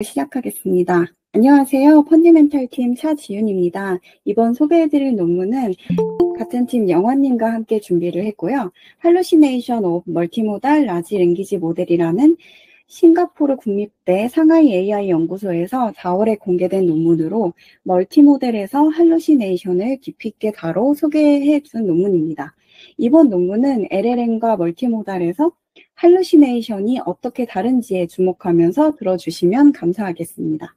시작하겠습니다. 안녕하세요. 펀디멘탈 팀 차지윤입니다. 이번 소개해드릴 논문은 같은 팀 영환님과 함께 준비를 했고요. 할루시네이션 오브 멀티모달 라지 랭귀지 모델이라는 싱가포르 국립대 상하이 AI 연구소에서 4월에 공개된 논문으로 멀티모델에서 할루시네이션을 깊이 있게 다뤄 소개해 준 논문입니다. 이번 논문은 LLM과 멀티모달에서 할루시네이션이 어떻게 다른지에 주목하면서 들어주시면 감사하겠습니다.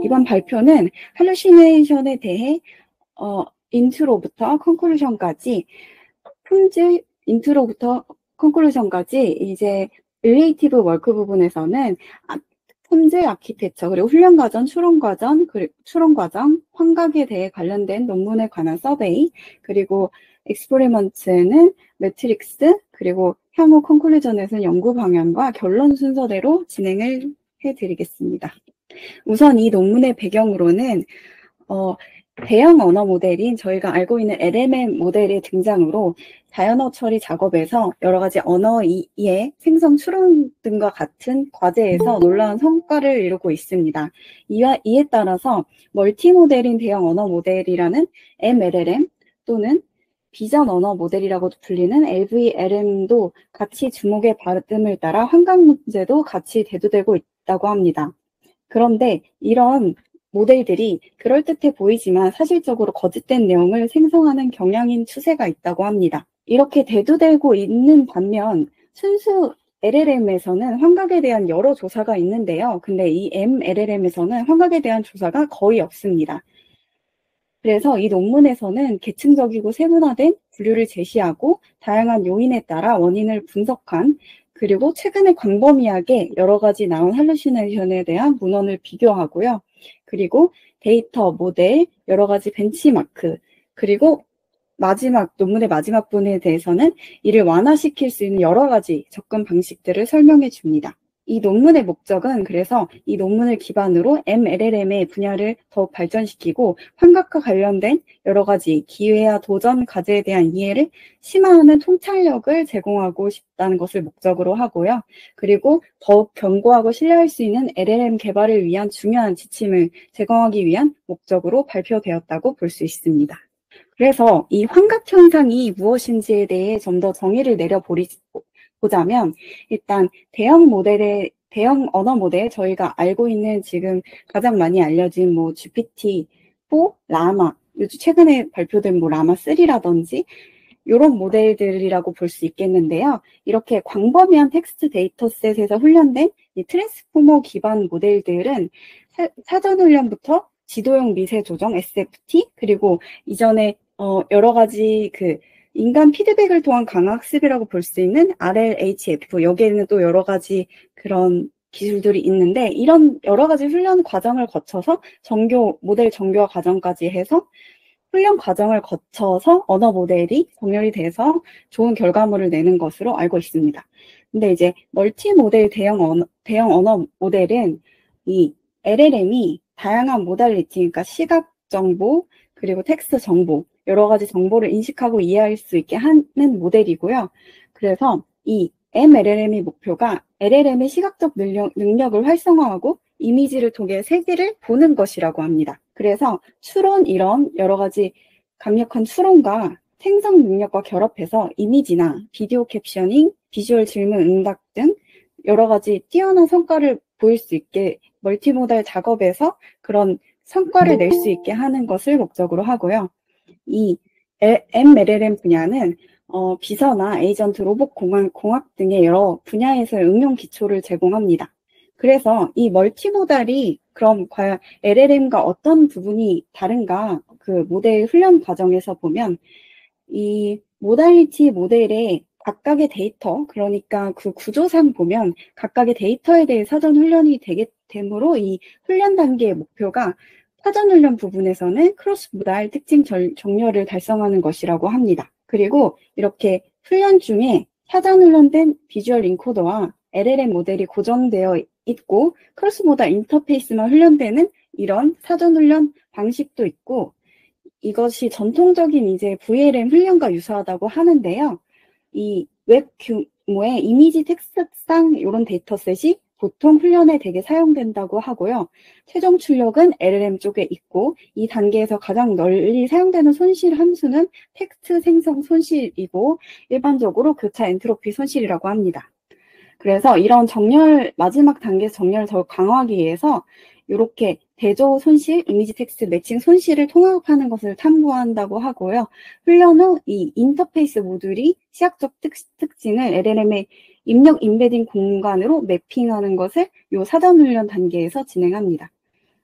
이번 발표는 할루시네이션에 대해 인트로부터 컨클루션까지 품질 인트로부터 컨클루션까지 이제 릴레이티브 워크 부분에서는 품질 아키텍처 그리고 훈련 과정, 추론 과정, 환각에 대해 관련된 논문에 관한 서베이 그리고 엑스퍼리먼트는 매트릭스 그리고 향후 컨클루전에서는 연구 방향과 결론 순서대로 진행을 해드리겠습니다. 우선 이 논문의 배경으로는 대형 언어 모델인 저희가 알고 있는 LLM 모델의 등장으로 자연어 처리 작업에서 여러 가지 언어 이해, 생성 추론 등과 같은 과제에서 놀라운 성과를 이루고 있습니다. 이에 따라서 멀티모델인 대형 언어 모델이라는 MLLM 또는 비전 언어 모델이라고도 불리는 LVLM도 같이 주목의 받음을 따라 환각 문제도 같이 대두되고 있다고 합니다. 그런데 이런 모델들이 그럴듯해 보이지만 사실적으로 거짓된 내용을 생성하는 경향인 추세가 있다고 합니다. 이렇게 대두되고 있는 반면 순수 LLM에서는 환각에 대한 여러 조사가 있는데요. 근데 이 MLLM에서는 환각에 대한 조사가 거의 없습니다. 그래서 이 논문에서는 계층적이고 세분화된 분류를 제시하고 다양한 요인에 따라 원인을 분석한 그리고 최근에 광범위하게 여러 가지 나온 할루시네이션에 대한 문헌을 비교하고요. 그리고 데이터, 모델, 여러 가지 벤치마크, 그리고 논문의 마지막 부분에 대해서는 이를 완화시킬 수 있는 여러 가지 접근 방식들을 설명해 줍니다. 이 논문의 목적은 그래서 이 논문을 기반으로 MLLM의 분야를 더욱 발전시키고 환각과 관련된 여러 가지 기회와 도전 과제에 대한 이해를 심화하는 통찰력을 제공하고 싶다는 것을 목적으로 하고요. 그리고 더욱 견고하고 신뢰할 수 있는 LLM 개발을 위한 중요한 지침을 제공하기 위한 목적으로 발표되었다고 볼 수 있습니다. 그래서 이 환각 현상이 무엇인지에 대해 좀 더 정의를 내려보자면 일단 대형 언어 모델 저희가 알고 있는 지금 가장 많이 알려진 뭐 GPT-4, 라마, 요즘 최근에 발표된 뭐 라마3라든지 이런 모델들이라고 볼 수 있겠는데요. 이렇게 광범위한 텍스트 데이터셋에서 훈련된 이 트랜스포머 기반 모델들은 사전 훈련부터 지도형 미세 조정 SFT 그리고 이전에 여러 가지 인간 피드백을 통한 강화 학습이라고 볼 수 있는 RLHF 여기에는 또 여러 가지 그런 기술들이 있는데 이런 여러 가지 훈련 과정을 거쳐서 모델 정교화 과정까지 해서 훈련 과정을 거쳐서 언어 모델이 정렬이 돼서 좋은 결과물을 내는 것으로 알고 있습니다. 근데 이제 멀티 모델 대형 언어 모델은 이 LLM이 다양한 모달리티, 그러니까 시각 정보, 그리고 텍스트 정보, 여러 가지 정보를 인식하고 이해할 수 있게 하는 모델이고요. 그래서 이 MLLM의 목표가 LLM의 시각적 능력을 활성화하고 이미지를 통해 세계를 보는 것이라고 합니다. 그래서 이런 여러 가지 강력한 추론과 생성 능력과 결합해서 이미지나 비디오 캡셔닝, 비주얼 질문 응답 등 여러 가지 뛰어난 성과를 보일 수 있게 멀티모달 작업에서 그런 성과를 낼 수 있게 하는 것을 목적으로 하고요. 이 MLLM 분야는 비서나 에이전트, 로봇 공학 등의 여러 분야에서의 응용 기초를 제공합니다. 그래서 이 멀티모달이 그럼 과연 LLM과 어떤 부분이 다른가 그 모델 훈련 과정에서 보면 이 모달리티 모델의 각각의 데이터, 그러니까 그 구조상 보면 각각의 데이터에 대해 사전 훈련이 되므로 이 훈련 단계의 목표가 사전 훈련 부분에서는 크로스 모달 특징 정렬을 달성하는 것이라고 합니다. 그리고 이렇게 훈련 중에 사전 훈련된 비주얼 인코더와 LLM 모델이 고정되어 있고 크로스 모달 인터페이스만 훈련되는 이런 사전 훈련 방식도 있고 이것이 전통적인 이제 VLM 훈련과 유사하다고 하는데요. 이 웹 규모의 이미지 텍스트상 이런 데이터셋이 보통 훈련에 되게 사용된다고 하고요. 최종 출력은 LLM 쪽에 있고 이 단계에서 가장 널리 사용되는 손실 함수는 텍스트 생성 손실이고 일반적으로 교차 엔트로피 손실이라고 합니다. 그래서 이런 정렬, 마지막 단계 정렬을 더 강화하기 위해서 이렇게 대조 손실, 이미지 텍스트 매칭 손실을 통합하는 것을 탐구한다고 하고요. 훈련 후 이 인터페이스 모듈이 시각적 특징을 LLM의 입력 임베딩 공간으로 매핑하는 것을 이 사전 훈련 단계에서 진행합니다.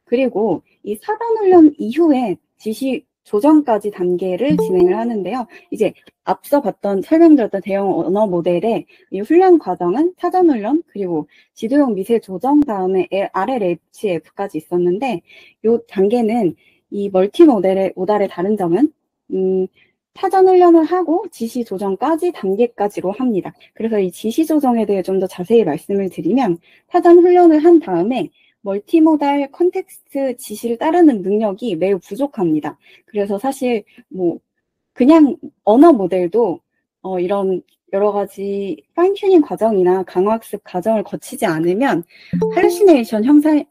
그리고 이 사전 훈련 이후에 지시 조정까지 단계를 진행을 하는데요. 이제 앞서 설명드렸던 대형 언어 모델의 이 훈련 과정은 사전 훈련, 그리고 지도용 미세 조정, 다음에 RLHF까지 있었는데, 이 단계는 이 멀티 모델의 다른 점은, 사전 훈련을 하고 지시 조정까지 단계까지로 합니다. 그래서 이 지시 조정에 대해 좀 더 자세히 말씀을 드리면, 사전 훈련을 한 다음에 멀티모달 컨텍스트 지시를 따르는 능력이 매우 부족합니다. 그래서 사실 그냥 언어 모델도 이런 여러 가지 파인튜닝 과정이나 강화학습 과정을 거치지 않으면 할루시네이션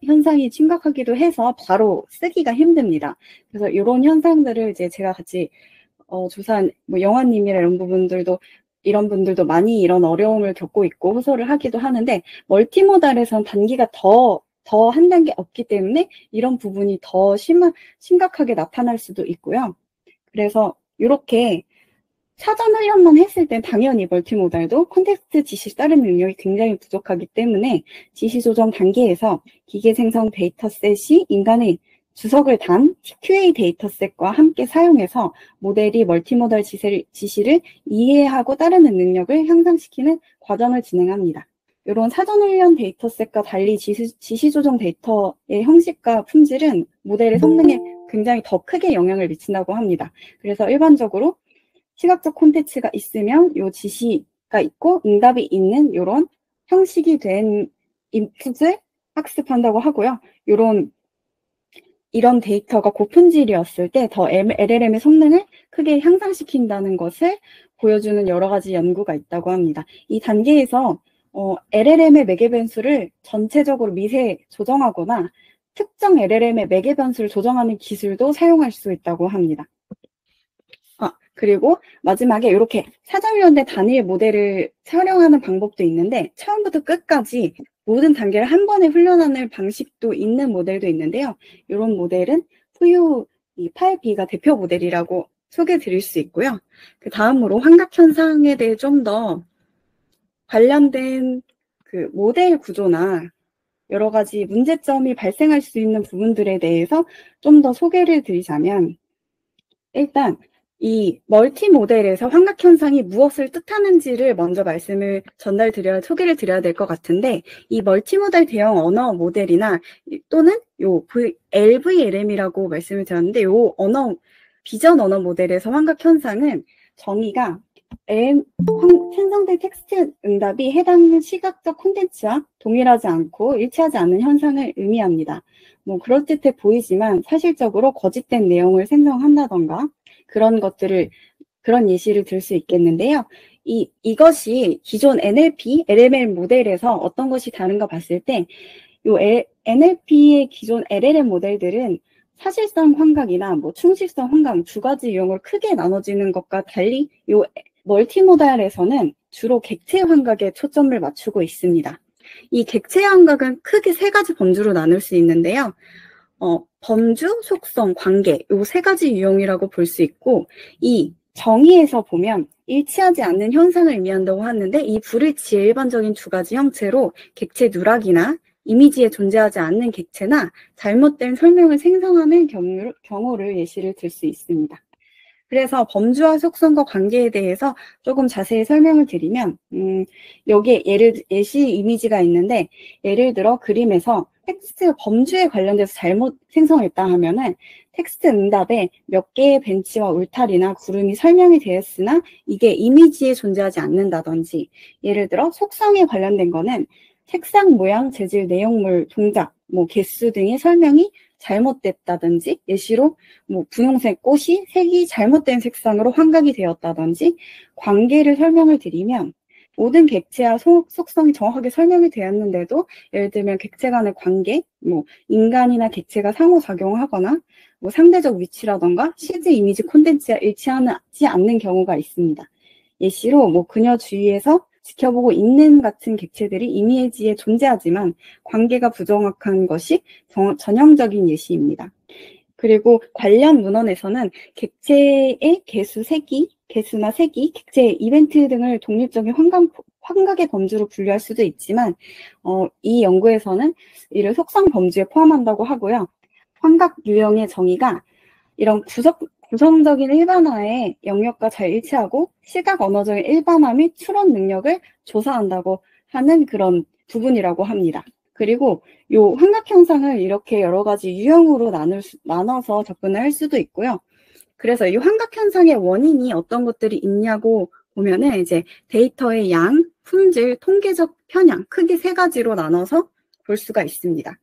현상이 심각하기도 해서 바로 쓰기가 힘듭니다. 그래서 이런 현상들을 이제 제가 같이 조사한 영화님이나 이런 분들도 많이 이런 어려움을 겪고 있고 호소를 하기도 하는데, 멀티모달에선 단기가 더 한 단계 없기 때문에 이런 부분이 더 심각하게 나타날 수도 있고요. 그래서 이렇게 사전 훈련만 했을 땐 당연히 멀티모달도 콘텍스트 지시 따르는 능력이 굉장히 부족하기 때문에 지시 조정 단계에서 기계 생성 데이터셋이 인간의 주석을 단 QA 데이터셋과 함께 사용해서 모델이 멀티모달 지시를 이해하고 따르는 능력을 향상시키는 과정을 진행합니다. 이런 사전 훈련 데이터셋과 달리 지시 조정 데이터의 형식과 품질은 모델의 성능에 굉장히 더 크게 영향을 미친다고 합니다. 그래서 일반적으로 시각적 콘텐츠가 있으면 이 지시가 있고 응답이 있는 이런 형식이 된 인풋을 학습한다고 하고요. 이런 데이터가 고품질이었을 때 더 LLM의 성능을 크게 향상시킨다는 것을 보여주는 여러 가지 연구가 있다고 합니다. 이 단계에서 LLM의 매개 변수를 전체적으로 미세 조정하거나 특정 LLM의 매개 변수를 조정하는 기술도 사용할 수 있다고 합니다. 그리고 마지막에 이렇게 사전훈련된 단일 모델을 촬영하는 방법도 있는데, 처음부터 끝까지 모든 단계를 한 번에 훈련하는 방식도 있는 모델도 있는데요. 이런 모델은 푸유 파이비가 대표 모델이라고 소개해 드릴 수 있고요. 그 다음으로 환각현상에 대해 좀 더 관련된 그 모델 구조나 여러 가지 문제점이 발생할 수 있는 부분들에 대해서 좀 더 소개를 드리자면, 일단 이 멀티 모델에서 환각현상이 무엇을 뜻하는지를 먼저 소개를 드려야 될 것 같은데, 이 멀티모달 대형 언어 모델이나 또는 LVLM이라고 말씀을 드렸는데, 비전 언어 모델에서 환각현상은 정의가 생성된 텍스트 응답이 해당 시각적 콘텐츠와 동일하지 않고 일치하지 않는 현상을 의미합니다. 그럴듯해 보이지만 사실적으로 거짓된 내용을 생성한다던가 그런 예시를 들 수 있겠는데요. 이것이 기존 NLP, LML 모델에서 어떤 것이 다른가 봤을 때, NLP의 기존 LLM 모델들은 사실성 환각이나 충실성 환각 두 가지 유형으로 크게 나눠지는 것과 달리 멀티모달에서는 주로 객체 환각에 초점을 맞추고 있습니다. 이 객체 환각은 크게 세 가지 범주로 나눌 수 있는데요. 범주, 속성, 관계, 이 세 가지 유형이라고 볼 수 있고, 이 정의에서 보면 일치하지 않는 현상을 의미한다고 하는데, 이 불일치의 일반적인 두 가지 형체로 객체 누락이나 이미지에 존재하지 않는 객체나 잘못된 설명을 생성하는 경우를 예시를 들 수 있습니다. 그래서 범주와 속성과 관계에 대해서 조금 자세히 설명을 드리면, 여기에 예시 이미지가 있는데, 예를 들어 그림에서 텍스트 범주에 관련돼서 잘못 생성했다 하면은 텍스트 응답에 몇 개의 벤치와 울타리나 구름이 설명이 되었으나 이게 이미지에 존재하지 않는다든지, 예를 들어 속성에 관련된 거는 색상, 모양, 재질, 내용물, 동작, 개수 등의 설명이 잘못됐다든지, 예시로 분홍색 꽃이 색이 잘못된 색상으로 환각이 되었다든지, 관계를 설명을 드리면 모든 객체와 속성이 정확하게 설명이 되었는데도 예를 들면 객체 간의 관계, 뭐 인간이나 객체가 상호작용하거나 뭐 상대적 위치라던가 실제 이미지 콘텐츠와 일치하지 않는 경우가 있습니다. 예시로 뭐 그녀 주위에서 지켜보고 있는 같은 객체들이 이미지에 존재하지만 관계가 부정확한 것이 전형적인 예시입니다. 그리고 관련 문헌에서는 객체의 개수나 세기, 객체의 이벤트 등을 독립적인 환각의 범주로 분류할 수도 있지만 이 연구에서는 이를 속성 범주에 포함한다고 하고요. 환각 유형의 정의가 이런 구성적인 일반화의 영역과 잘 일치하고 시각 언어적인 일반화 및 추론 능력을 조사한다고 하는 그런 부분이라고 합니다. 그리고 요 환각 현상을 이렇게 여러 가지 유형으로 나눠서 접근을 할 수도 있고요. 그래서 이 환각 현상의 원인이 어떤 것들이 있냐고 보면은 이제 데이터의 양, 품질, 통계적 편향 크게 세 가지로 나눠서 볼 수가 있습니다.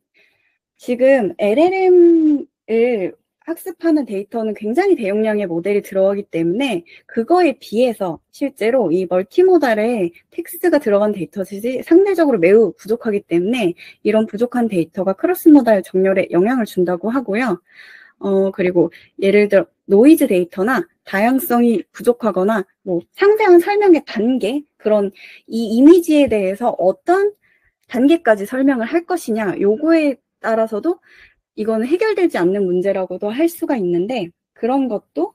지금 LLM을 학습하는 데이터는 굉장히 대용량의 모델이 들어가기 때문에 그거에 비해서 실제로 이 멀티모달에 텍스트가 들어간 데이터들이 상대적으로 매우 부족하기 때문에 이런 부족한 데이터가 크로스모달 정렬에 영향을 준다고 하고요. 그리고 예를 들어 노이즈 데이터나 다양성이 부족하거나 뭐 상세한 설명의 단계, 그런 이 이미지에 대해서 어떤 단계까지 설명을 할 것이냐, 요거에 따라서도 이거는 해결되지 않는 문제라고도 할 수가 있는데 그런 것도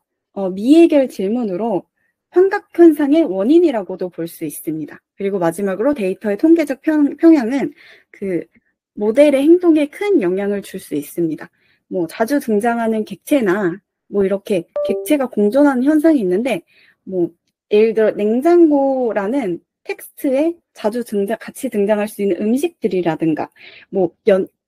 미해결 질문으로 환각 현상의 원인이라고도 볼 수 있습니다. 그리고 마지막으로 데이터의 통계적 평양은 그 모델의 행동에 큰 영향을 줄 수 있습니다. 뭐 자주 등장하는 객체나 뭐 이렇게 객체가 공존하는 현상이 있는데 뭐 예를 들어 냉장고라는 텍스트에 자주 같이 등장할 수 있는 음식들이라든가 뭐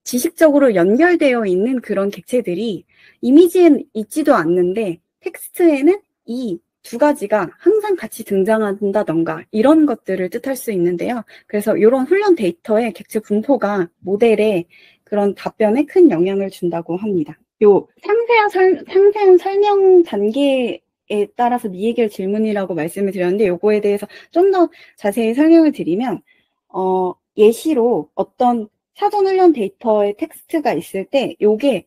지식적으로 연결되어 있는 그런 객체들이 이미지엔 있지도 않는데 텍스트에는 이 두 가지가 항상 같이 등장한다던가 이런 것들을 뜻할 수 있는데요. 그래서 이런 훈련 데이터의 객체 분포가 모델의 그런 답변에 큰 영향을 준다고 합니다. 요 상세한 설명 단계에 따라서 미해결 질문이라고 말씀을 드렸는데 요거에 대해서 좀 더 자세히 설명을 드리면 예시로 어떤 사전 훈련 데이터의 텍스트가 있을 때 요게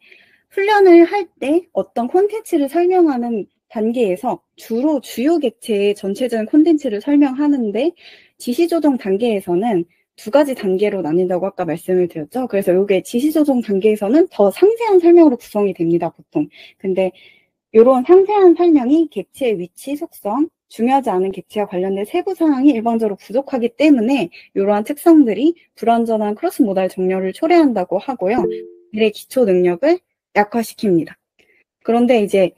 훈련을 할 때 어떤 콘텐츠를 설명하는 단계에서 주로 주요 객체의 전체적인 콘텐츠를 설명하는데 지시조정 단계에서는 두 가지 단계로 나뉜다고 아까 말씀을 드렸죠. 그래서 요게 지시조정 단계에서는 더 상세한 설명으로 구성이 됩니다, 보통. 근데 이런 상세한 설명이 객체의 위치, 속성, 중요하지 않은 객체와 관련된 세부 사항이 일반적으로 부족하기 때문에 이러한 특성들이 불완전한 크로스 모달 정렬을 초래한다고 하고요. 이의 기초 능력을 약화시킵니다. 그런데 이제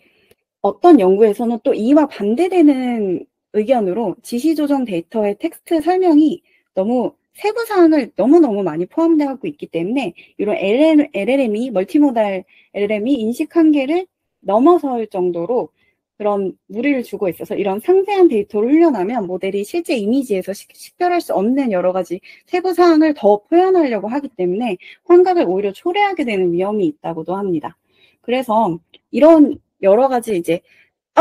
어떤 연구에서는 또 이와 반대되는 의견으로 지시조정 데이터의 텍스트 설명이 너무 세부 사항을 너무너무 많이 포함되고 있기 때문에 이런 LLM이 멀티모달 LLM이 인식 한계를 넘어설 정도로 그런 무리를 주고 있어서 이런 상세한 데이터를 훈련하면 모델이 실제 이미지에서 식별할 수 없는 여러 가지 세부 사항을 더 표현하려고 하기 때문에 환각을 오히려 초래하게 되는 위험이 있다고도 합니다. 그래서 이런 여러 가지 이제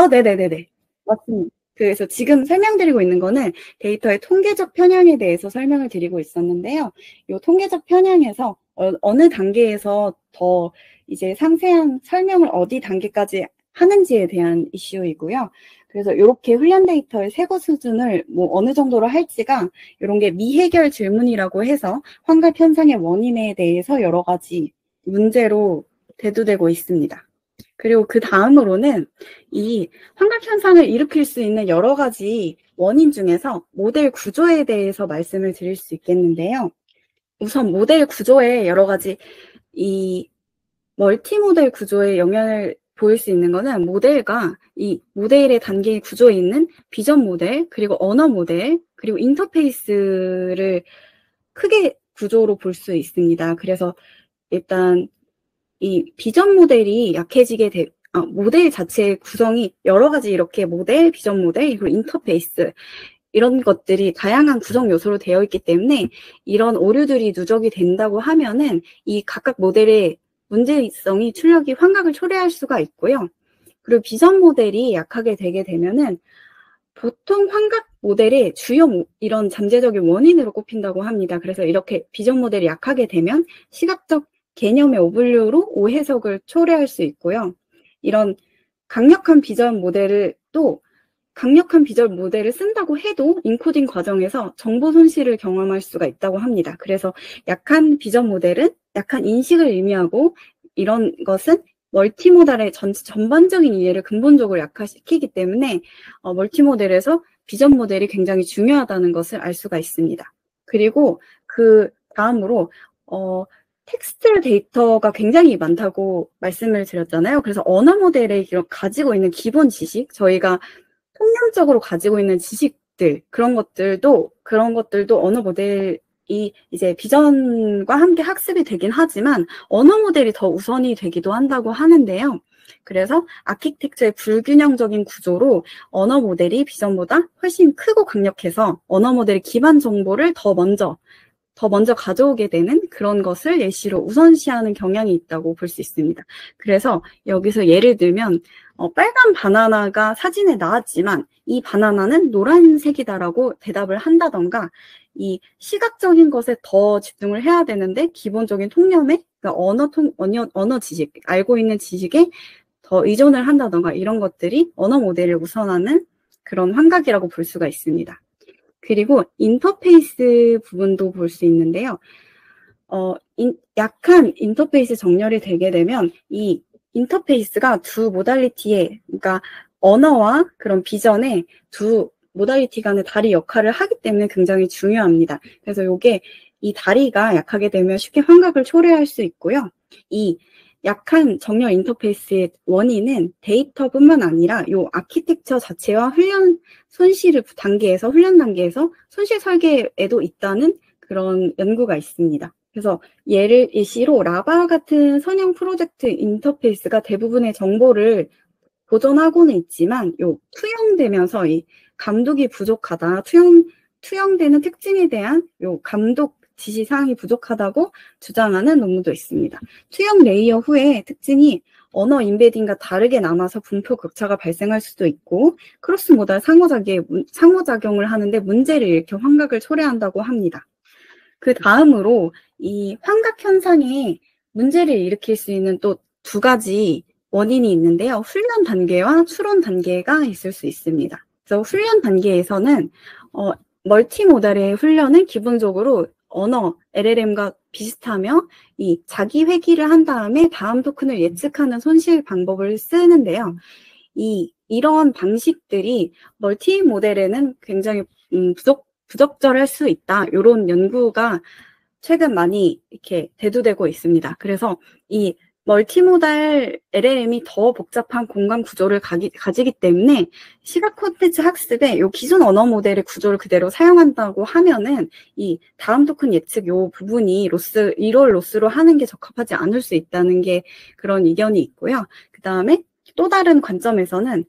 네네네네. 맞습니다. 그래서 지금 설명드리고 있는 거는 데이터의 통계적 편향에 대해서 설명을 드리고 있었는데요. 이 통계적 편향에서 어느 단계에서 더 이제 상세한 설명을 어디 단계까지 하는지에 대한 이슈이고요. 그래서 이렇게 훈련 데이터의 세부 수준을 뭐 어느 정도로 할지가 이런 게 미해결 질문이라고 해서 환각 현상의 원인에 대해서 여러 가지 문제로 대두되고 있습니다. 그리고 그 다음으로는 이 환각 현상을 일으킬 수 있는 여러 가지 원인 중에서 모델 구조에 대해서 말씀을 드릴 수 있겠는데요. 우선 모델 구조에 여러 가지 이 멀티모델 구조에 영향을 보일 수 있는 거는 모델과 이 모델의 단계의 구조에 있는 비전 모델, 그리고 언어 모델, 그리고 인터페이스를 크게 구조로 볼 수 있습니다. 그래서 일단 이 비전 모델이 약해지게 모델 자체의 구성이 여러 가지 이렇게 모델, 비전 모델, 그리고 인터페이스 이런 것들이 다양한 구성 요소로 되어 있기 때문에 이런 오류들이 누적이 된다고 하면은 이 각각 모델의 문제성이 출력이 환각을 초래할 수가 있고요. 그리고 비전 모델이 약하게 되게 되면은 보통 환각 모델의 주요 이런 잠재적인 원인으로 꼽힌다고 합니다. 그래서 이렇게 비전 모델이 약하게 되면 시각적 개념의 오분류로 오해석을 초래할 수 있고요. 이런 강력한 비전 모델을 쓴다고 해도 인코딩 과정에서 정보 손실을 경험할 수가 있다고 합니다. 그래서 약한 비전 모델은 약한 인식을 의미하고 이런 것은 멀티모달의 전반적인 이해를 근본적으로 약화시키기 때문에 멀티모델에서 비전 모델이 굉장히 중요하다는 것을 알 수가 있습니다. 그리고 그 다음으로 텍스트 데이터가 굉장히 많다고 말씀을 드렸잖아요. 그래서 언어 모델에 가지고 있는 기본 지식, 저희가 통념적으로 가지고 있는 지식들, 그런 것들도 언어 모델이 이제 비전과 함께 학습이 되긴 하지만 언어 모델이 더 우선이 되기도 한다고 하는데요. 그래서 아키텍처의 불균형적인 구조로 언어 모델이 비전보다 훨씬 크고 강력해서 언어 모델의 기반 정보를 더 먼저 가져오게 되는 그런 것을 예시로 우선시하는 경향이 있다고 볼 수 있습니다. 그래서 여기서 예를 들면 빨간 바나나가 사진에 나왔지만 이 바나나는 노란색이다라고 대답을 한다던가 이 시각적인 것에 더 집중을 해야 되는데 기본적인 통념에 그러니까 언어 지식, 알고 있는 지식에 더 의존을 한다던가 이런 것들이 언어 모델을 우선하는 그런 환각이라고 볼 수가 있습니다. 그리고 인터페이스 부분도 볼 수 있는데요. 약한 인터페이스 정렬이 되게 되면 이 인터페이스가 두 모달리티의, 그러니까 언어와 그런 비전의 두 모달리티 간의 다리 역할을 하기 때문에 굉장히 중요합니다. 그래서 이 다리가 약하게 되면 쉽게 환각을 초래할 수 있고요. 이 약한 정렬 인터페이스의 원인은 데이터뿐만 아니라 요 아키텍처 자체와 훈련 단계에서 손실 설계에도 있다는 그런 연구가 있습니다. 그래서 예시로 라바 같은 선형 프로젝트 인터페이스가 대부분의 정보를 보존하고는 있지만 투영되면서 이 감독이 부족하다, 투영되는 특징에 대한 감독 지시사항이 부족하다고 주장하는 논문도 있습니다. 투영 레이어 후에 특징이 언어 인베딩과 다르게 남아서 분포 격차가 발생할 수도 있고 크로스 모달 상호작용을 하는데 문제를 일으켜 환각을 초래한다고 합니다. 그 다음으로 이 환각 현상에 문제를 일으킬 수 있는 또 두 가지 원인이 있는데요. 훈련 단계와 추론 단계가 있을 수 있습니다. 그래서 훈련 단계에서는 멀티모달의 훈련은 기본적으로 언어 LLM과 비슷하며 이 자기 회귀를 한 다음에 다음 토큰을 예측하는 손실 방법을 쓰는데요. 이런 방식들이 멀티 모델에는 굉장히 부적절할 수 있다. 이런 연구가 최근 많이 이렇게 대두되고 있습니다. 그래서 이 멀티모달 LLM이 더 복잡한 공간 구조를 가지기 때문에 시각 콘텐츠 학습에 요 기존 언어 모델의 구조를 그대로 사용한다고 하면은 이 다음 토큰 예측 요 부분이 이걸 로스로 하는 게 적합하지 않을 수 있다는 게 그런 의견이 있고요. 그 다음에 또 다른 관점에서는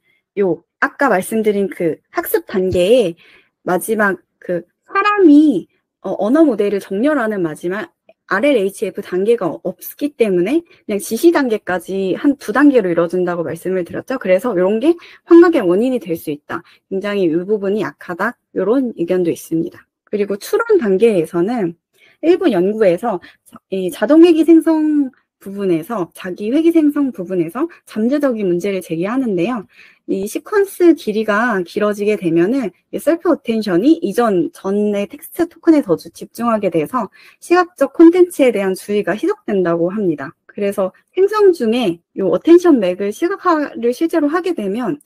아까 말씀드린 그 학습 단계의 마지막 그 사람이 언어 모델을 정렬하는 마지막 RLHF 단계가 없기 때문에 그냥 지시 단계까지 한 2단계로 이루어진다고 말씀을 드렸죠. 그래서 이런 게 환각의 원인이 될 수 있다. 굉장히 이 부분이 약하다. 이런 의견도 있습니다. 그리고 추론 단계에서는 일부 연구에서 이 자기 회귀 생성 부분에서 잠재적인 문제를 제기하는데요. 이 시퀀스 길이가 길어지게 되면은 셀프 어텐션이 전의 텍스트 토큰에 더 집중하게 돼서 시각적 콘텐츠에 대한 주의가 희석된다고 합니다. 그래서 생성 중에 어텐션 맥을 시각화를 실제로 하게 되면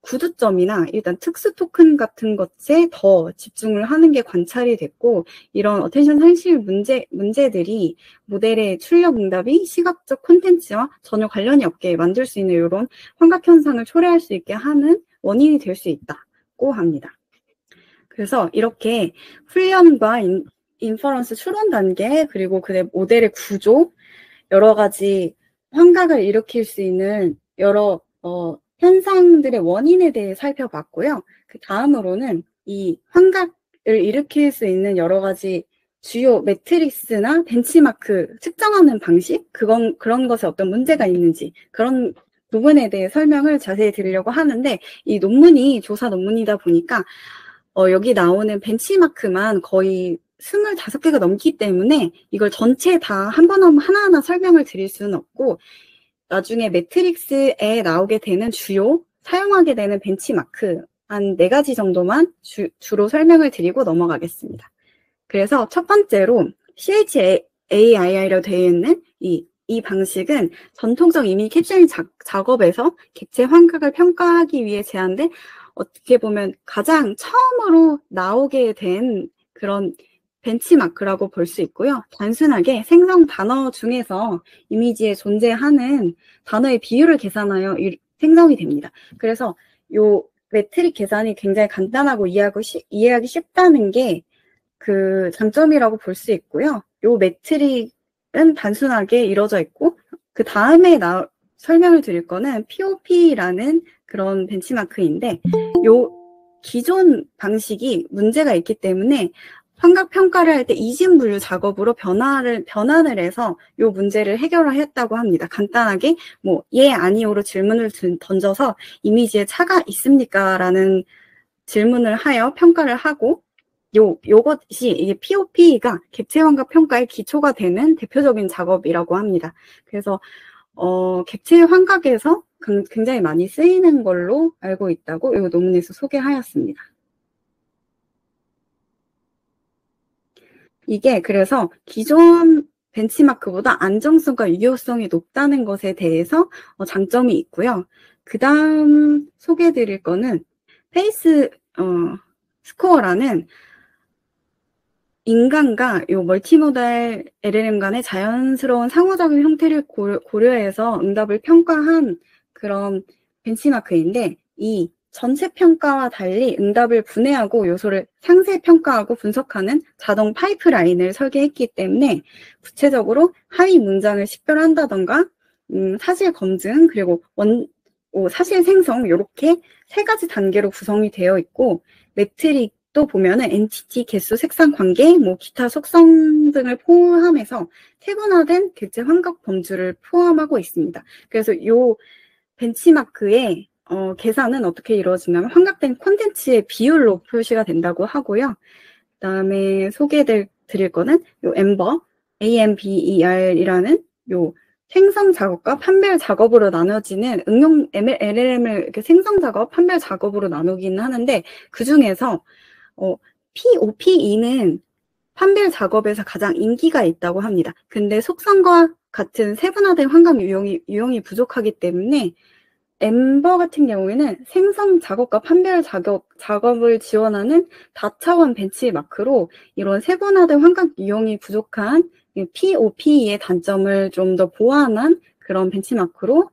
구두점이나 일단 특수 토큰 같은 것에 더 집중을 하는 게 관찰이 됐고 이런 어텐션 상실 문제들이 모델의 출력 응답이 시각적 콘텐츠와 전혀 관련이 없게 만들 수 있는 이런 환각 현상을 초래할 수 있게 하는 원인이 될 수 있다고 합니다. 그래서 이렇게 훈련과 인퍼런스 추론 단계 그리고 그 모델의 구조 여러 가지 환각을 일으킬 수 있는 여러 현상들의 원인에 대해 살펴봤고요. 그 다음으로는 이 환각을 일으킬 수 있는 여러 가지 주요 매트릭스나 벤치마크 측정하는 방식, 그런 것에 어떤 문제가 있는지 그런 부분에 대해 설명을 자세히 드리려고 하는데 이 논문이 조사 논문이다 보니까 여기 나오는 벤치마크만 거의 25개가 넘기 때문에 이걸 전체 다 한 번 하나하나 설명을 드릴 수는 없고, 나중에 매트릭스에 나오게 되는 주요 사용하게 되는 벤치마크 한 4가지 정도만 주로 설명을 드리고 넘어가겠습니다. 그래서 첫 번째로 CHAII라고 되어 있는 이 방식은 전통적 이미지 캡처링 작업에서 객체 환각을 평가하기 위해 제한된, 어떻게 보면 가장 처음으로 나오게 된 그런 벤치마크라고 볼 수 있고요. 단순하게 생성 단어 중에서 이미지에 존재하는 단어의 비율을 계산하여 생성이 됩니다. 그래서 요 매트릭 계산이 굉장히 간단하고 이해하기 쉽다는 게 그 장점이라고 볼 수 있고요. 요 매트릭은 단순하게 이루어져 있고, 그 다음에 설명을 드릴 거는 POP라는 그런 벤치마크인데, 요 기존 방식이 문제가 있기 때문에 환각 평가를 할 때 이진 분류 작업으로 변환을 해서 요 문제를 해결했다고 합니다. 간단하게 뭐 예, 아니오로 질문을 던져서 이미지에 차가 있습니까? 라는 질문을 하여 평가를 하고, 요것이 이게 POP가 객체 환각 평가의 기초가 되는 대표적인 작업이라고 합니다. 그래서 객체 환각에서 굉장히 많이 쓰이는 걸로 알고 있다고 이 논문에서 소개하였습니다. 이게 그래서 기존 벤치마크보다 안정성과 유효성이 높다는 것에 대해서 장점이 있고요. 그 다음 소개해드릴 거는 페이스 스코어라는 인간과 요 멀티모달 LLM 간의 자연스러운 상호작용 형태를 고려해서 응답을 평가한 그런 벤치마크인데, 이 전체 평가와 달리 응답을 분해하고 요소를 상세 평가하고 분석하는 자동 파이프라인을 설계했기 때문에 구체적으로 하위 문장을 식별한다던가 사실 검증, 그리고 사실 생성, 이렇게 3가지 단계로 구성이 되어 있고, 매트릭 또 보면은 엔티티, 개수, 색상, 관계, 뭐 기타 속성 등을 포함해서 세분화된 객체 환각 범주를 포함하고 있습니다. 그래서 요 벤치마크의 계산은 어떻게 이루어지냐면 환각된 콘텐츠의 비율로 표시가 된다고 하고요. 그다음에 소개해드릴 거는 요 엠버, AMBER이라는 요 생성 작업과 판별 작업으로 나눠지는 응용 LLM을 이렇게 생성 작업, 판별 작업으로 나누기는 하는데, 그 중에서 POPE는 판별 작업에서 가장 인기가 있다고 합니다. 근데 속성과 같은 세분화된 환각 유형이 부족하기 때문에 엠버 같은 경우에는 생성 작업과 판별 작업을 지원하는 다차원 벤치마크로 이런 세분화된 환각 유형이 부족한 POP의 단점을 좀 더 보완한 그런 벤치마크로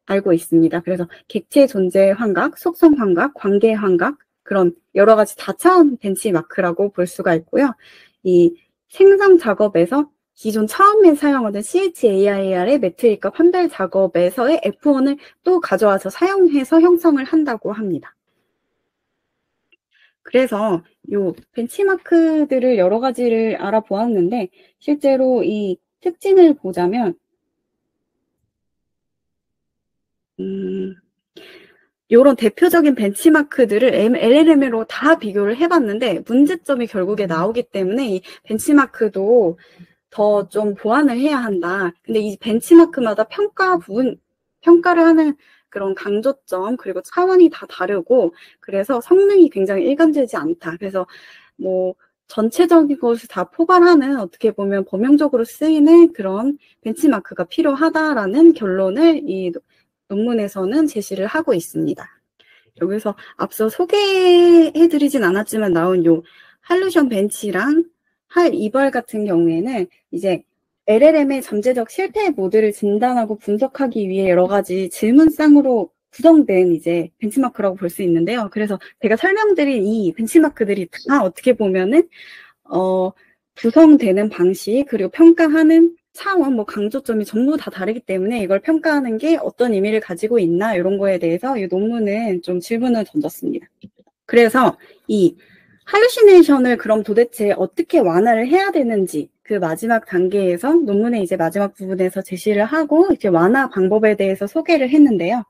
알고 있습니다. 그래서 객체 존재 환각, 속성 환각, 관계 환각, 그런 여러 가지 다차원 벤치마크라고 볼 수가 있고요. 이 생성 작업에서 기존 처음에 사용하던 CHAIR의 매트릭과 판별 작업에서의 F1을 또 가져와서 사용해서 형성을 한다고 합니다. 그래서 이 벤치마크들을 여러 가지를 알아보았는데, 실제로 이 특징을 보자면 이런 대표적인 벤치마크들을 LLM으로 다 비교를 해봤는데 문제점이 결국에 나오기 때문에 이 벤치마크도 더 좀 보완을 해야 한다. 근데 이 벤치마크마다 평가를 하는 그런 강조점, 그리고 차원이 다 다르고, 그래서 성능이 굉장히 일관되지 않다. 그래서 뭐 전체적인 것을 다 포괄하는, 어떻게 보면 범용적으로 쓰이는 그런 벤치마크가 필요하다라는 결론을 이 논문에서는 제시를 하고 있습니다. 여기서 앞서 소개해드리진 않았지만 나온 요 할루션 벤치랑 할2벌 같은 경우에는 이제 LLM의 잠재적 실패 모드를 진단하고 분석하기 위해 여러 가지 질문쌍으로 구성된 이제 벤치마크라고 볼 수 있는데요. 그래서 제가 설명드린 이 벤치마크들이 다 어떻게 보면은 구성되는 방식, 그리고 평가하는 차원, 뭐 강조점이 전부 다 다르기 때문에 이걸 평가하는 게 어떤 의미를 가지고 있나, 이런 거에 대해서 이 논문은 좀 질문을 던졌습니다. 그래서 이 할루시네이션을 그럼 도대체 어떻게 완화를 해야 되는지, 그 마지막 단계에서 논문의 이제 마지막 부분에서 제시를 하고 이제 완화 방법에 대해서 소개를 했는데요.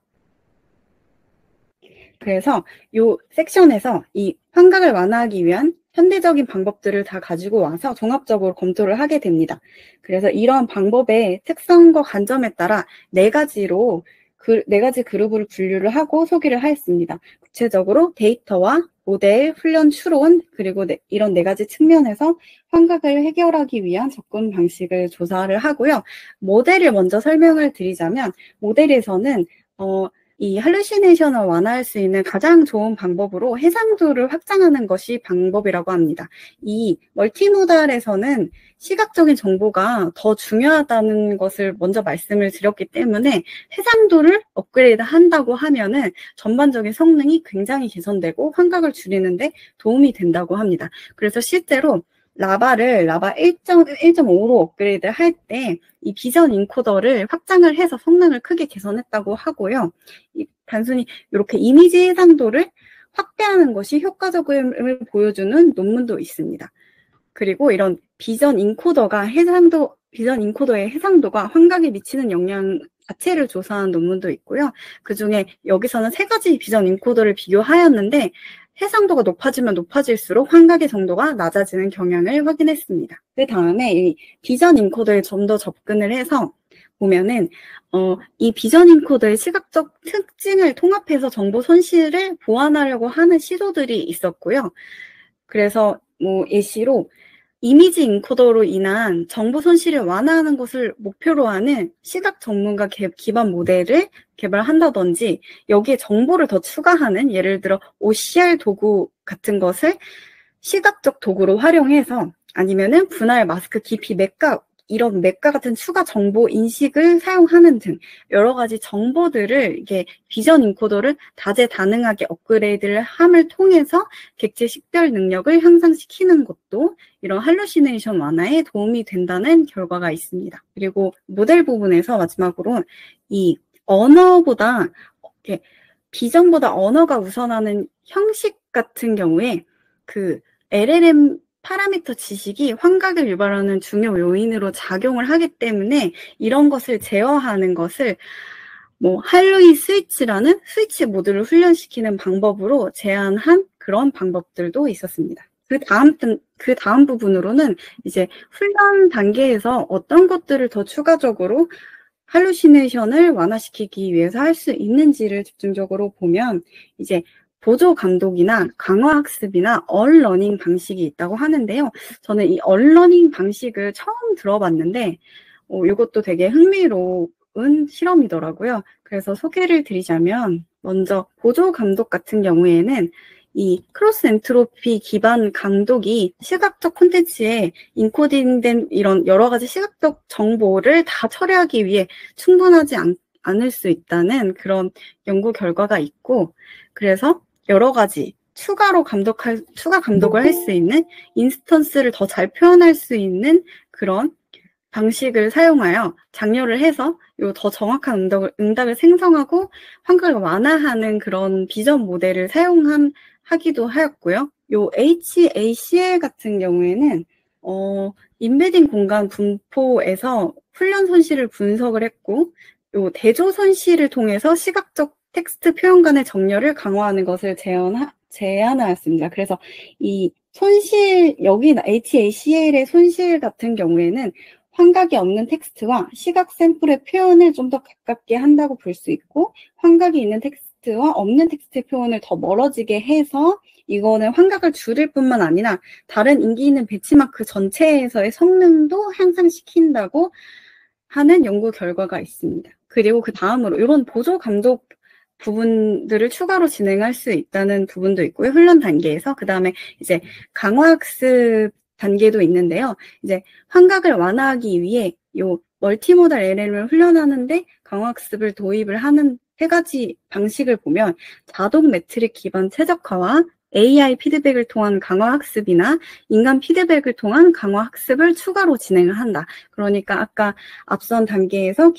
그래서 이 섹션에서 이 환각을 완화하기 위한 현대적인 방법들을 다 가지고 와서 종합적으로 검토를 하게 됩니다. 그래서 이러한 방법의 특성과 관점에 따라 네 가지 그룹으로 분류를 하고 소개를 하였습니다. 구체적으로 데이터와 모델, 훈련 추론, 그리고 이런 네 가지 측면에서 환각을 해결하기 위한 접근 방식을 조사를 하고요. 모델을 먼저 설명을 드리자면, 모델에서는 이 할루시네이션을 완화할 수 있는 가장 좋은 방법으로 해상도를 확장하는 것이 방법이라고 합니다. 이 멀티모달에서는 시각적인 정보가 더 중요하다는 것을 먼저 말씀을 드렸기 때문에 해상도를 업그레이드 한다고 하면은 전반적인 성능이 굉장히 개선되고 환각을 줄이는데 도움이 된다고 합니다. 그래서 실제로 라바 1.5로 업그레이드 할 때 이 비전 인코더를 확장을 해서 성능을 크게 개선했다고 하고요. 단순히 이렇게 이미지 해상도를 확대하는 것이 효과적임을 보여주는 논문도 있습니다. 그리고 이런 비전 인코더의 해상도가 환각에 미치는 영향 자체를 조사한 논문도 있고요. 그중에 여기서는 세 가지 비전 인코더를 비교하였는데 해상도가 높아지면 높아질수록 환각의 정도가 낮아지는 경향을 확인했습니다. 그 다음에 이 비전 인코더에 좀 더 접근을 해서 보면은 이 비전 인코더의 시각적 특징을 통합해서 정보 손실을 보완하려고 하는 시도들이 있었고요. 그래서 예시로 이미지 인코더로 인한 정보 손실을 완화하는 것을 목표로 하는 시각 전문가 기반 모델을 개발한다든지 여기에 정보를 더 추가하는 예를 들어 OCR 도구 같은 것을 시각적 도구로 활용해서 아니면은 분할 마스크 깊이 이런 맥가 같은 추가 정보 인식을 사용하는 등 여러 가지 정보들을 이게 비전 인코더를 다재다능하게 업그레이드를 함을 통해서 객체 식별 능력을 향상시키는 것도 이런 할루시네이션 완화에 도움이 된다는 결과가 있습니다. 그리고 모델 부분에서 마지막으로 이 언어보다 비전보다 언어가 우선하는 형식 같은 경우에 그 LLM 파라미터 지식이 환각을 유발하는 중요 요인으로 작용을 하기 때문에 이런 것을 제어하는 것을 할로이 스위치라는 스위치 모드를 훈련시키는 방법으로 제안한 그런 방법들도 있었습니다. 그 다음 부분으로는 이제 훈련 단계에서 어떤 것들을 더 추가적으로 할루시네이션을 완화시키기 위해서 할 수 있는지를 집중적으로 보면 이제 보조 감독이나 강화 학습이나 얼러닝 방식이 있다고 하는데요. 저는 이 얼러닝 방식을 처음 들어봤는데 이것도 되게 흥미로운 실험이더라고요. 그래서 소개를 드리자면 먼저 보조 감독 같은 경우에는 이 크로스 엔트로피 기반 감독이 시각적 콘텐츠에 인코딩된 이런 여러 가지 시각적 정보를 다 처리하기 위해 충분하지 않을 수 있다는 그런 연구 결과가 있고 그래서 여러 가지 추가 감독을 할 수 있는 인스턴스를 더 잘 표현할 수 있는 그런 방식을 사용하여 장려를 해서 더 정확한 응답을 생성하고 환각을 완화하는 그런 비전 모델을 하기도 하였고요. 요 HACL 같은 경우에는 인베딩 공간 분포에서 훈련 손실을 분석을 했고 요 대조 손실을 통해서 시각적 텍스트 표현 간의 정렬을 강화하는 것을 제안하였습니다. 그래서 이 여기 HACL의 손실 같은 경우에는 환각이 없는 텍스트와 시각 샘플의 표현을 좀 더 가깝게 한다고 볼 수 있고 환각이 있는 텍스트와 없는 텍스트의 표현을 더 멀어지게 해서 이거는 환각을 줄일 뿐만 아니라 다른 인기 있는 배치마크 전체에서의 성능도 향상시킨다고 하는 연구 결과가 있습니다. 그리고 그 다음으로 이런 보조 감독 부분들을 추가로 진행할 수 있다는 부분도 있고요. 훈련 단계에서 그 다음에 이제 강화학습 단계도 있는데요. 이제 환각을 완화하기 위해 요 멀티모달 LLM을 훈련하는데 강화학습을 도입을 하는 세 가지 방식을 보면 자동 매트릭 기반 최적화와 AI 피드백을 통한 강화학습이나 인간 피드백을 통한 강화학습을 추가로 진행을 한다. 그러니까 아까 앞선 단계에서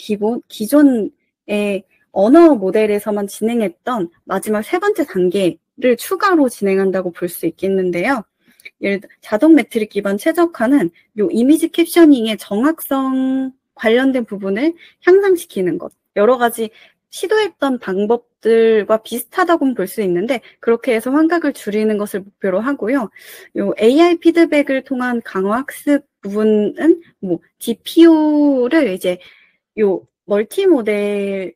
기존의 언어 모델에서만 진행했던 마지막 세 번째 단계를 추가로 진행한다고 볼 수 있겠는데요. 예를 들어 자동 매트릭 기반 최적화는 요 이미지 캡셔닝의 정확성 관련된 부분을 향상시키는 것. 여러 가지 시도했던 것들과 비슷하다고는 볼 수 있는데 그렇게 해서 환각을 줄이는 것을 목표로 하고요. 요 AI 피드백을 통한 강화 학습 부분은 뭐 DPO를 이제 요 멀티 모델에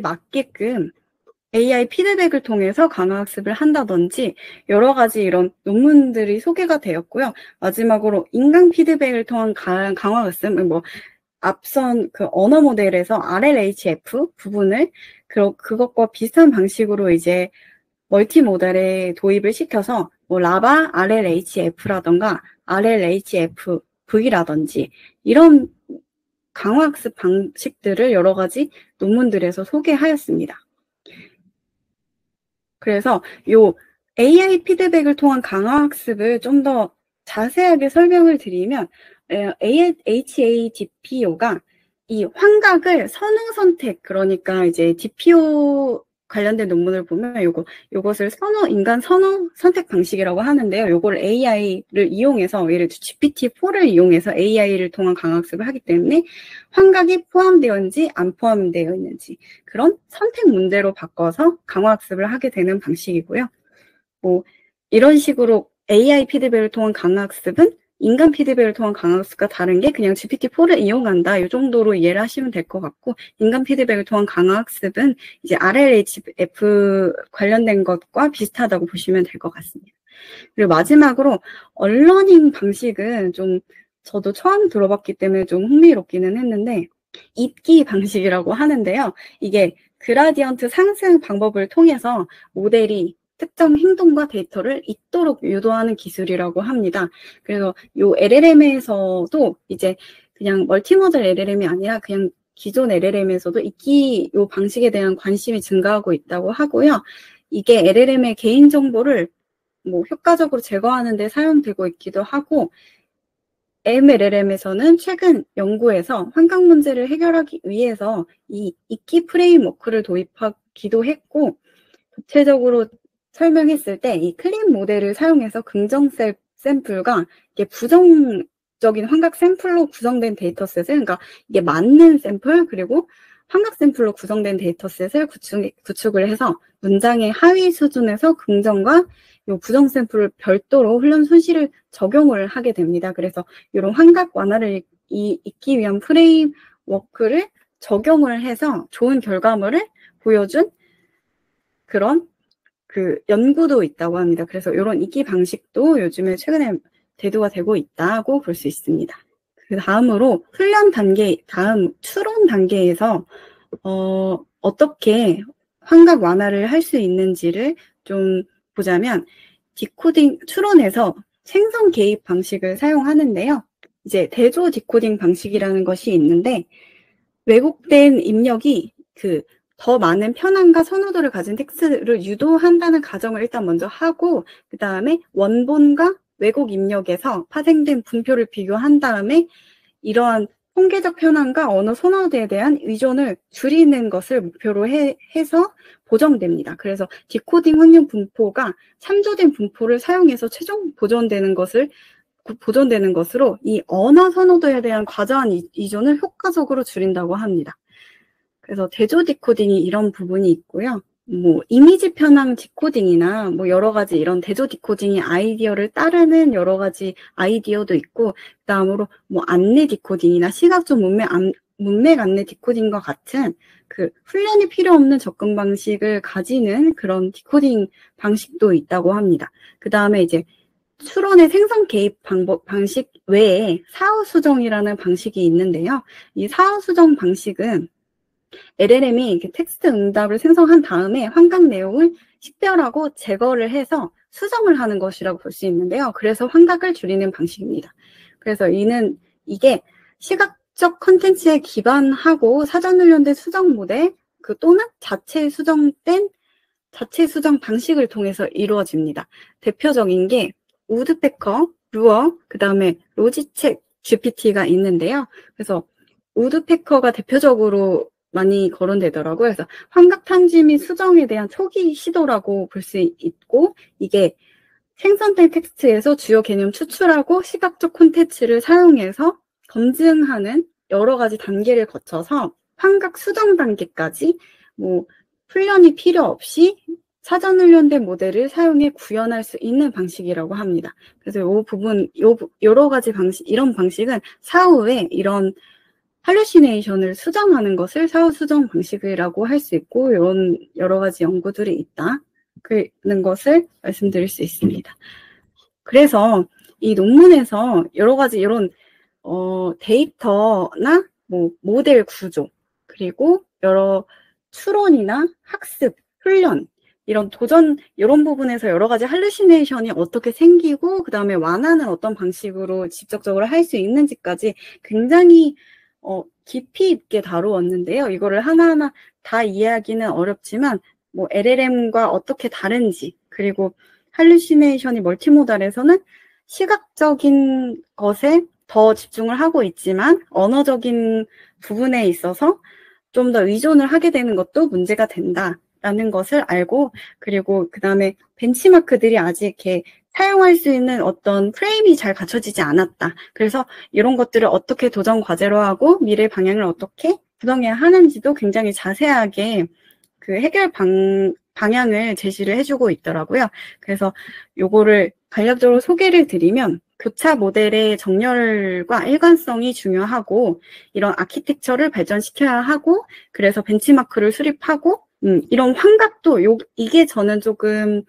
맞게끔 AI 피드백을 통해서 강화 학습을 한다든지 여러 가지 이런 논문들이 소개가 되었고요. 마지막으로 인간 피드백을 통한 강화 학습, 뭐 앞선 그 언어 모델에서 RLHF 부분을 그것과 비슷한 방식으로 이제 멀티 모델에 도입을 시켜서 뭐 라바 RLHF라던가 RLHFV라든지 이런 강화 학습 방식들을 여러 가지 논문들에서 소개하였습니다. 그래서 요 AI 피드백을 통한 강화 학습을 좀 더 자세하게 설명을 드리면 HADPO가 이 환각을 선호 선택, 그러니까 이제 DPO 관련된 논문을 보면 요것을 인간 선호 선택 방식이라고 하는데요. 요걸 AI를 이용해서, 예를 들어 GPT-4를 이용해서 AI를 통한 강학습을 하기 때문에 환각이 포함되어 있는지 안 포함되어 있는지 그런 선택 문제로 바꿔서 강화학습을 하게 되는 방식이고요. 뭐 이런 식으로 AI 피드백을 통한 강화학습은 인간 피드백을 통한 강화학습과 다른 게 그냥 GPT-4를 이용한다, 이 정도로 이해를 하시면 될 것 같고, 인간 피드백을 통한 강화학습은 이제 RLHF 관련된 것과 비슷하다고 보시면 될 것 같습니다. 그리고 마지막으로 언러닝 방식은 좀 저도 처음 들어봤기 때문에 좀 흥미롭기는 했는데, 잇기 방식이라고 하는데요. 이게 그라디언트 상승 방법을 통해서 모델이 특정 행동과 데이터를 잇도록 유도하는 기술이라고 합니다. 그래서 요 LLM에서도 이제 그냥 멀티모델 LLM이 아니라 그냥 기존 LLM에서도 잇기 요 방식에 대한 관심이 증가하고 있다고 하고요. 이게 LLM의 개인정보를 뭐 효과적으로 제거하는 데 사용되고 있기도 하고, MLLM에서는 최근 연구에서 환각 문제를 해결하기 위해서 이 잇기 프레임워크를 도입하기도 했고, 구체적으로 설명했을 때 이 클린 모델을 사용해서 긍정 샘플과 이게 부정적인 환각 샘플로 구성된 데이터셋을, 그러니까 이게 맞는 샘플 그리고 환각 샘플로 구성된 데이터셋을 구축을 해서 문장의 하위 수준에서 긍정과 요 부정 샘플을 별도로 훈련 수시를 적용을 하게 됩니다. 그래서 이런 환각 완화를 잇기 위한 프레임워크를 적용을 해서 좋은 결과물을 보여준 그런 그 연구도 있다고 합니다. 그래서 이런 잇기 방식도 요즘에 최근에 대두가 되고 있다고 볼 수 있습니다. 그 다음으로 훈련 단계, 다음 추론 단계에서 어떻게 환각 완화를 할 수 있는지를 좀 보자면, 디코딩 추론에서 생성 개입 방식을 사용하는데요. 이제 대조 디코딩 방식이라는 것이 있는데, 왜곡된 입력이 더 많은 편향과 선호도를 가진 텍스트를 유도한다는 가정을 일단 먼저 하고, 그 다음에 원본과 왜곡 입력에서 파생된 분표를 비교한 다음에 이러한 통계적 편향과 언어 선호도에 대한 의존을 줄이는 것을 목표로 해서 보정됩니다. 그래서 디코딩 확률 분포가 참조된 분포를 사용해서 최종 보존되는 것으로 이 언어 선호도에 대한 과도한 의존을 효과적으로 줄인다고 합니다. 그래서 대조 디코딩이 이런 부분이 있고요. 뭐 이미지 편향 디코딩이나 뭐 여러 가지 이런 대조 디코딩의 아이디어를 따르는 여러 가지 아이디어도 있고, 그다음으로 뭐 안내 디코딩이나 시각적 문맥 안내 디코딩과 같은 그 훈련이 필요 없는 접근 방식을 가지는 그런 디코딩 방식도 있다고 합니다. 그다음에 이제 추론의 생성 개입 방식 외에 사후 수정이라는 방식이 있는데요. 이 사후 수정 방식은 LLM이 이렇게 텍스트 응답을 생성한 다음에 환각 내용을 식별하고 제거를 해서 수정을 하는 것이라고 볼 수 있는데요. 그래서 환각을 줄이는 방식입니다. 그래서 이게 시각적 컨텐츠에 기반하고 사전 훈련된 수정 모델 또는 자체 수정 방식을 통해서 이루어집니다. 대표적인 게 우드패커, 루어, 그 다음에 로지책 GPT가 있는데요. 그래서 우드패커가 대표적으로 많이 거론되더라고요. 그래서 환각 탐지 및 수정에 대한 초기 시도라고 볼 수 있고, 이게 생성된 텍스트에서 주요 개념 추출하고 시각적 콘텐츠를 사용해서 검증하는 여러 가지 단계를 거쳐서 환각 수정 단계까지 뭐 훈련이 필요 없이 사전 훈련된 모델을 사용해 구현할 수 있는 방식이라고 합니다. 그래서 여러 가지 방식, 이런 방식은 사후에 이런 할루시네이션을 수정하는 것을 사후 수정 방식이라고 할 수 있고, 이런 여러 가지 연구들이 있다는 것을 말씀드릴 수 있습니다. 그래서 이 논문에서 여러 가지 이런 데이터나 뭐 모델 구조, 그리고 여러 추론이나 학습, 훈련, 이런 도전, 이런 부분에서 여러 가지 할루시네이션이 어떻게 생기고, 그 다음에 완화는 어떤 방식으로 직접적으로 할 수 있는지까지 굉장히 깊이 있게 다루었는데요. 이거를 하나하나 다 이해하기는 어렵지만, 뭐 LLM과 어떻게 다른지, 그리고 할루시네이션이 멀티모달에서는 시각적인 것에 더 집중을 하고 있지만 언어적인 부분에 있어서 좀 더 의존을 하게 되는 것도 문제가 된다라는 것을 알고, 그리고 그 다음에 벤치마크들이 아직 이렇게 사용할 수 있는 어떤 프레임이 잘 갖춰지지 않았다. 그래서 이런 것들을 어떻게 도전 과제로 하고 미래 방향을 어떻게 구성해야 하는지도 굉장히 자세하게 그 해결 방향을 제시를 해주고 있더라고요. 그래서 요거를 간략적으로 소개를 드리면, 교차 모델의 정렬과 일관성이 중요하고, 이런 아키텍처를 발전시켜야 하고, 그래서 벤치마크를 수립하고, 이런 환각도, 이게 저는 조금,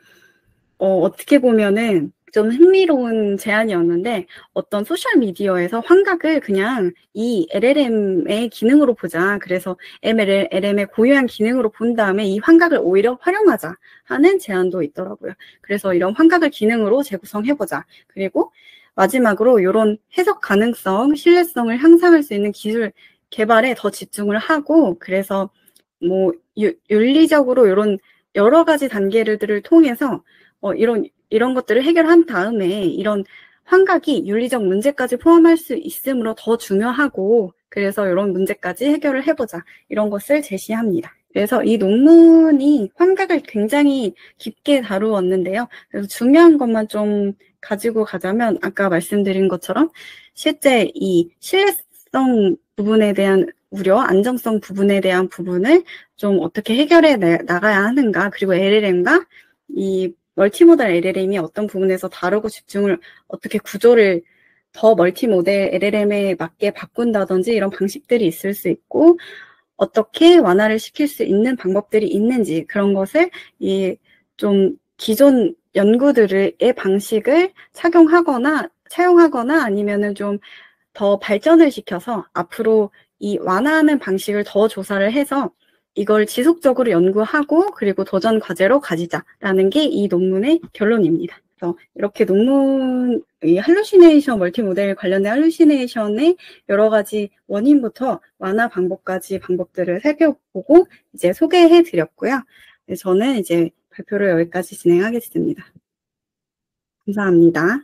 어떻게 보면은 좀 흥미로운 제안이었는데, 어떤 소셜미디어에서 환각을 그냥 이 LLM의 기능으로 보자. 그래서 LLM의 고유한 기능으로 본 다음에 이 환각을 오히려 활용하자 하는 제안도 있더라고요. 그래서 이런 환각을 기능으로 재구성해보자. 그리고 마지막으로 이런 해석 가능성, 신뢰성을 향상할 수 있는 기술 개발에 더 집중을 하고, 그래서 뭐 윤리적으로 이런 여러 가지 단계들을 통해서 이런 것들을 해결한 다음에 이런 환각이 윤리적 문제까지 포함할 수 있으므로 더 중요하고, 그래서 이런 문제까지 해결을 해보자, 이런 것을 제시합니다. 그래서 이 논문이 환각을 굉장히 깊게 다루었는데요. 그래서 중요한 것만 좀 가지고 가자면, 아까 말씀드린 것처럼 실제 이 신뢰성 부분에 대한 우려, 안정성 부분에 대한 부분을 좀 어떻게 해결해 나가야 하는가, 그리고 LLM과 이 멀티모달 LLM이 어떤 부분에서 다루고 집중을 어떻게 구조를 더 멀티모델 LLM에 맞게 바꾼다든지 이런 방식들이 있을 수 있고, 어떻게 완화를 시킬 수 있는 방법들이 있는지, 그런 것을 이 좀 기존 연구들의 방식을 차용하거나 아니면은 좀 더 발전을 시켜서 앞으로 이 완화하는 방식을 더 조사를 해서 이걸 지속적으로 연구하고 그리고 도전 과제로 가지자라는 게 이 논문의 결론입니다. 그래서 이렇게 이 할루시네이션, 멀티모델 관련된 할루시네이션의 여러 가지 원인부터 완화 방법까지 방법들을 살펴보고 이제 소개해 드렸고요. 저는 이제 발표를 여기까지 진행하겠습니다. 감사합니다.